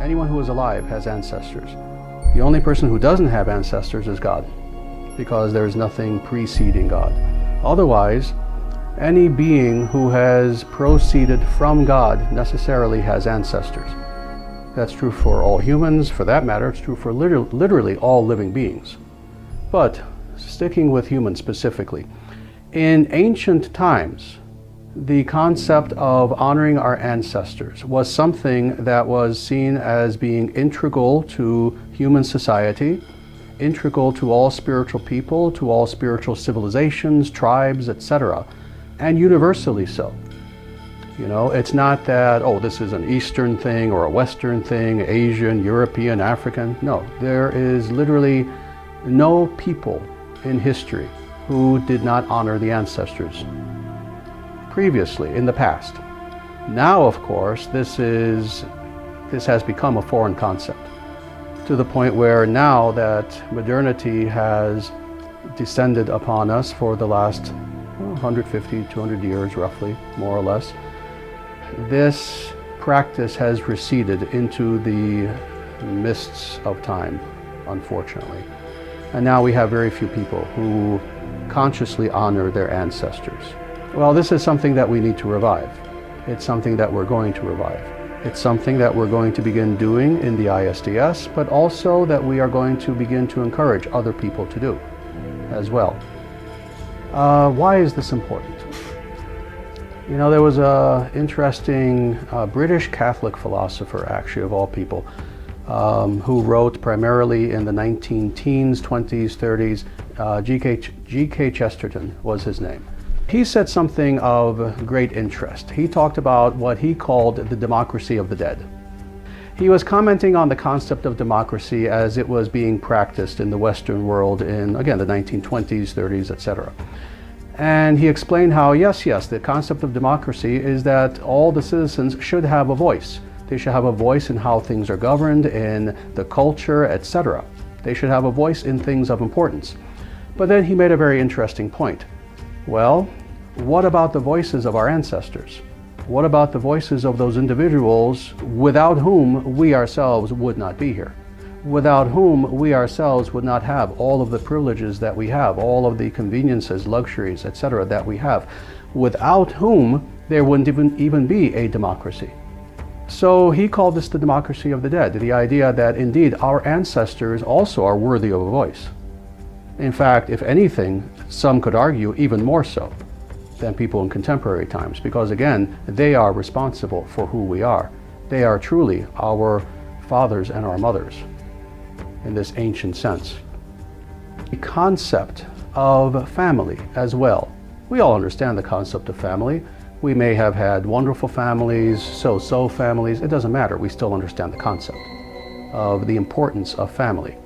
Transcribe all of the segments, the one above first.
Anyone who is alive has ancestors. The only person who doesn't have ancestors is God, because there is nothing preceding God. Otherwise, any being who has proceeded from God necessarily has ancestors. That's true for all humans. For that matter, it's true for literally all living beings. But sticking with humans specifically, in ancient times, the concept of honoring our ancestors was something that was seen as being integral to human society, integral to all spiritual people, to all spiritual civilizations, tribes, etc., and universally so. You know, it's not that, oh, this is an Eastern thing or a Western thing, Asian, European, African. No, there is literally no people in history who did not honor the ancestors previously, in the past. Now, of course, this has become a foreign concept, to the point where now that modernity has descended upon us for the last 150, 200 years roughly, more or less, this practice has receded into the mists of time, unfortunately. And now we have very few people who consciously honor their ancestors. Well, this is something that we need to revive. It's something that we're going to revive. It's something that we're going to begin doing in the ISDS, but also that we are going to begin to encourage other people to do as well. Why is this important? You know, there was an interesting British Catholic philosopher, actually, of all people, who wrote primarily in the 19-teens, 20s, 30s. G.K. Chesterton was his name. He said something of great interest. He talked about what he called the democracy of the dead. He was commenting on the concept of democracy as it was being practiced in the Western world in, again, the 1920s, 30s, etc. And he explained how, yes, the concept of democracy is that all the citizens should have a voice. They should have a voice in how things are governed, in the culture, etc. They should have a voice in things of importance. But then he made a very interesting point. Well, what about the voices of our ancestors? What about the voices of those individuals without whom we ourselves would not be here? Without whom we ourselves would not have all of the privileges that we have, all of the conveniences, luxuries, etc. that we have, without whom there wouldn't even be a democracy. So he called this the democracy of the dead, the idea that indeed our ancestors also are worthy of a voice. In fact, if anything, some could argue even more so than people in contemporary times, because again, they are responsible for who we are. They are truly our fathers and our mothers in this ancient sense. The concept of family as well. We all understand the concept of family. We may have had wonderful families, so-so families, it doesn't matter. We still understand the concept of the importance of family.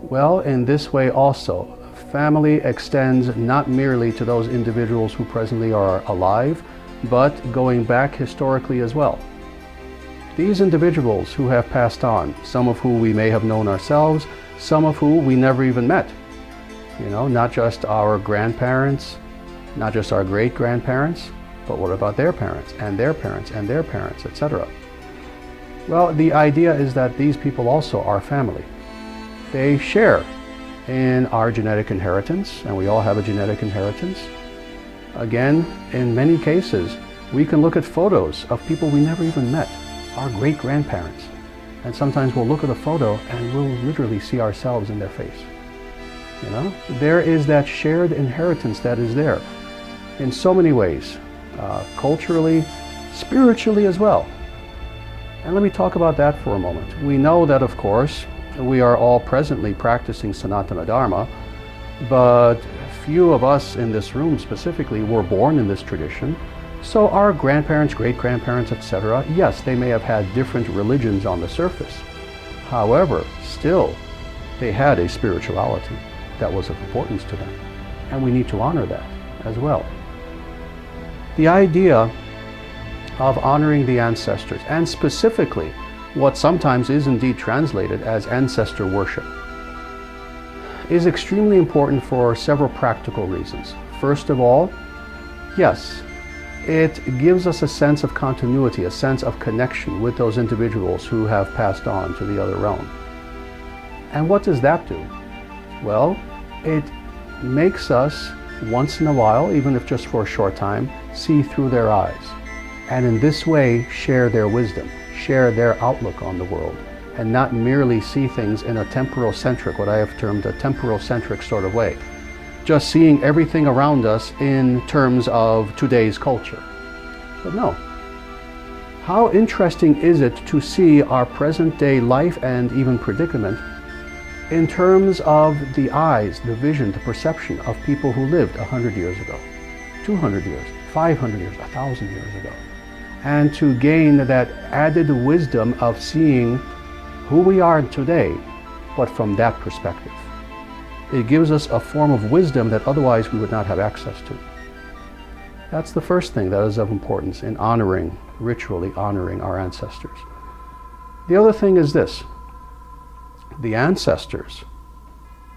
Well, in this way also, family extends not merely to those individuals who presently are alive, but going back historically as well. These individuals who have passed on, some of who we may have known ourselves, some of who we never even met. You know, not just our grandparents, not just our great-grandparents, but what about their parents, and their parents, and their parents, etc. Well, the idea is that these people also are family. They share in our genetic inheritance, and we all have a genetic inheritance. Again, in many cases, we can look at photos of people we never even met, our great-grandparents, and sometimes we'll look at a photo and we'll literally see ourselves in their face. You know, there is that shared inheritance that is there in so many ways, culturally, spiritually as well. And let me talk about that for a moment. We know that, of course, we are all presently practicing Sanatana Dharma, but few of us in this room specifically were born in this tradition. So our grandparents, great-grandparents, etc., yes, they may have had different religions on the surface. However, still, they had a spirituality that was of importance to them. And we need to honor that as well. The idea of honoring the ancestors, and specifically what sometimes is indeed translated as ancestor worship, is extremely important for several practical reasons. First of all, yes, it gives us a sense of continuity, a sense of connection with those individuals who have passed on to the other realm. And what does that do? Well, it makes us, once in a while, even if just for a short time, see through their eyes. And in this way, share their wisdom, share their outlook on the world, and not merely see things in a temporal-centric, what I have termed a temporal-centric sort of way. Just seeing everything around us in terms of today's culture. But no. How interesting is it to see our present-day life and even predicament in terms of the eyes, the vision, the perception of people who lived 100 years ago, 200 years, 500 years, 1,000 years ago. And to gain that added wisdom of seeing who we are today, but from that perspective. It gives us a form of wisdom that otherwise we would not have access to. That's the first thing that is of importance in honoring, ritually honoring our ancestors. The other thing is this. The ancestors,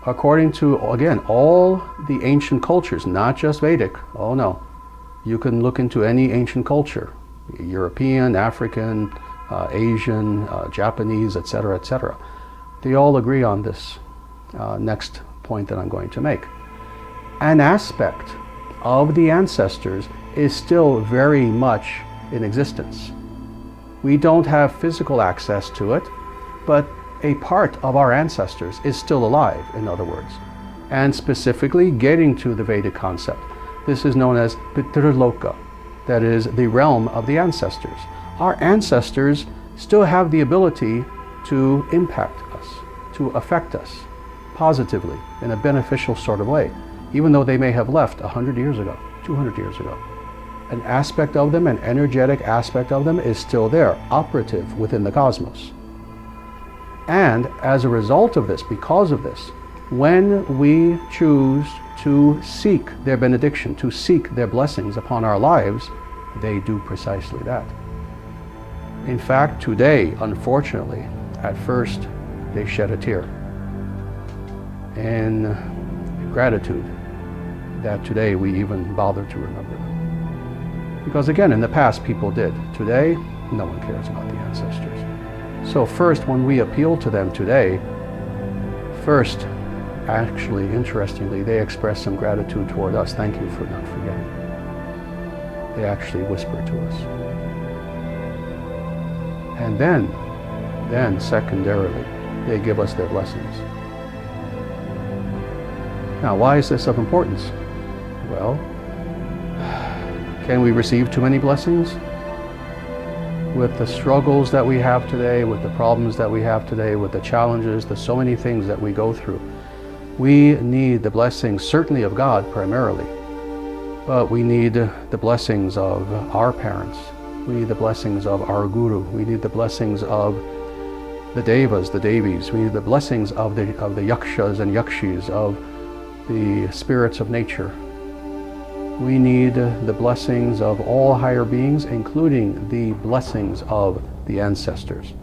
according to, again, all the ancient cultures, not just Vedic, oh no, you can look into any ancient culture, European, African, Asian, Japanese, etc., etc. They all agree on this next point that I'm going to make. An aspect of the ancestors is still very much in existence. We don't have physical access to it, but a part of our ancestors is still alive, in other words, and specifically getting to the Vedic concept. This is known as Pitraloka, that is the realm of the ancestors. Our ancestors still have the ability to impact us, to affect us positively in a beneficial sort of way, even though they may have left 100 years ago, 200 years ago. An aspect of them, an energetic aspect of them is still there, operative within the cosmos. And as a result of this, because of this, when we choose to seek their benediction, to seek their blessings upon our lives, they do precisely that. In fact, today, unfortunately, at first, they shed a tear in gratitude that today we even bother to remember them. Because again, in the past, people did. Today, no one cares about the ancestors. So first, when we appeal to them today, first, actually, interestingly, they express some gratitude toward us. Thank you for not forgetting. They actually whisper to us. And then secondarily, they give us their blessings. Now, why is this of importance? Well, can we receive too many blessings? With the struggles that we have today, with the problems that we have today, with the challenges, the so many things that we go through, we need the blessings, certainly of God primarily, but we need the blessings of our parents. We need the blessings of our Guru. We need the blessings of the Devas, the Devis. We need the blessings of the Yakshas and Yakshis, of the spirits of nature. We need the blessings of all higher beings, including the blessings of the ancestors.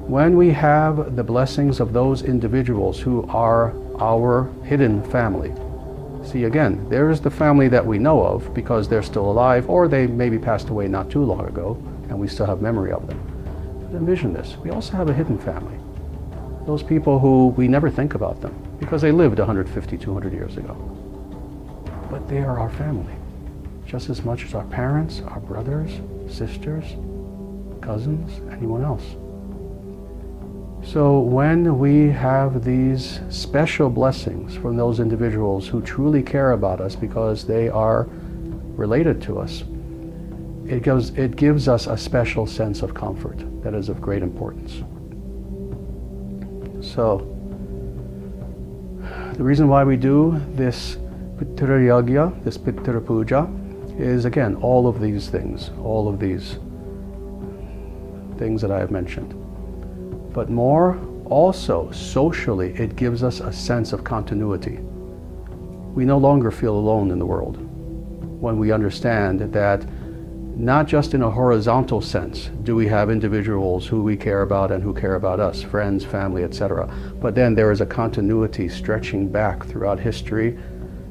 When we have the blessings of those individuals who are our hidden family, see again, there's the family that we know of because they're still alive, or they maybe passed away not too long ago and we still have memory of them. But envision this, we also have a hidden family. Those people who we never think about them because they lived 150, 200 years ago. But they are our family, just as much as our parents, our brothers, sisters, cousins, anyone else. So when we have these special blessings from those individuals who truly care about us because they are related to us, it gives us a special sense of comfort that is of great importance. So the reason why we do this Pitra Yagya, this Pitra Puja, is again all of these things that I have mentioned. But more also socially, it gives us a sense of continuity. We no longer feel alone in the world when we understand that not just in a horizontal sense do we have individuals who we care about and who care about us, friends, family, etc. But then there is a continuity stretching back throughout history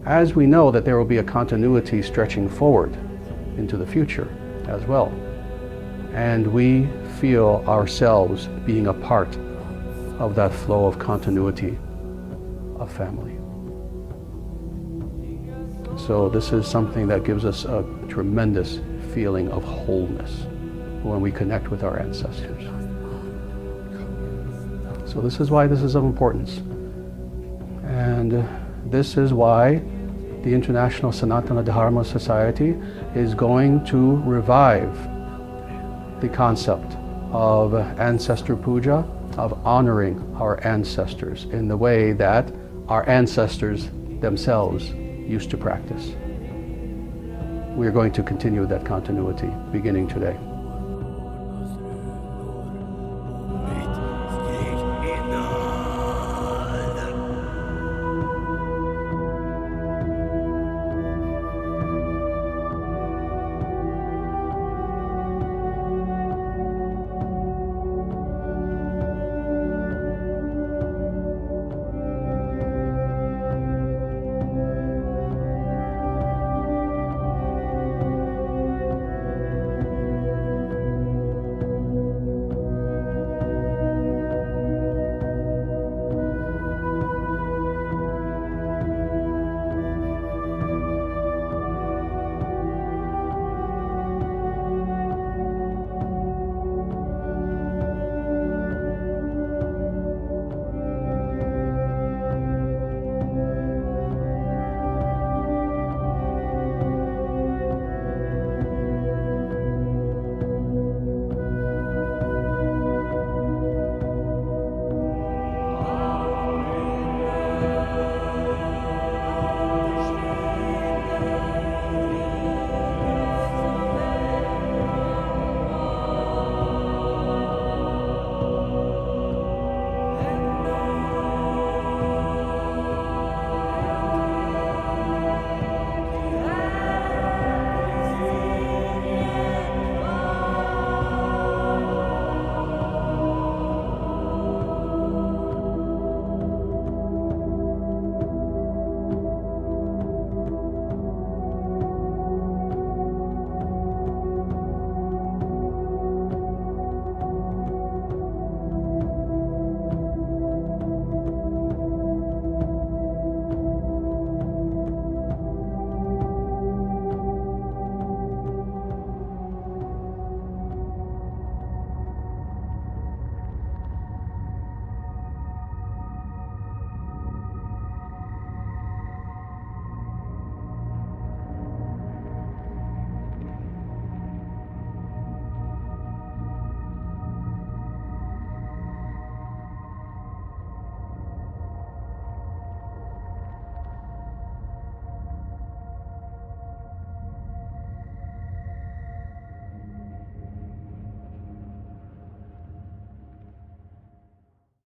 as we know that there will be a continuity stretching forward into the future as well. And we feel ourselves being a part of that flow of continuity of family. So this is something that gives us a tremendous feeling of wholeness when we connect with our ancestors. So this is why this is of importance. And this is why the International Sanatana Dharma Society is going to revive the concept of ancestor puja, of honoring our ancestors in the way that our ancestors themselves used to practice. We are going to continue that continuity beginning today.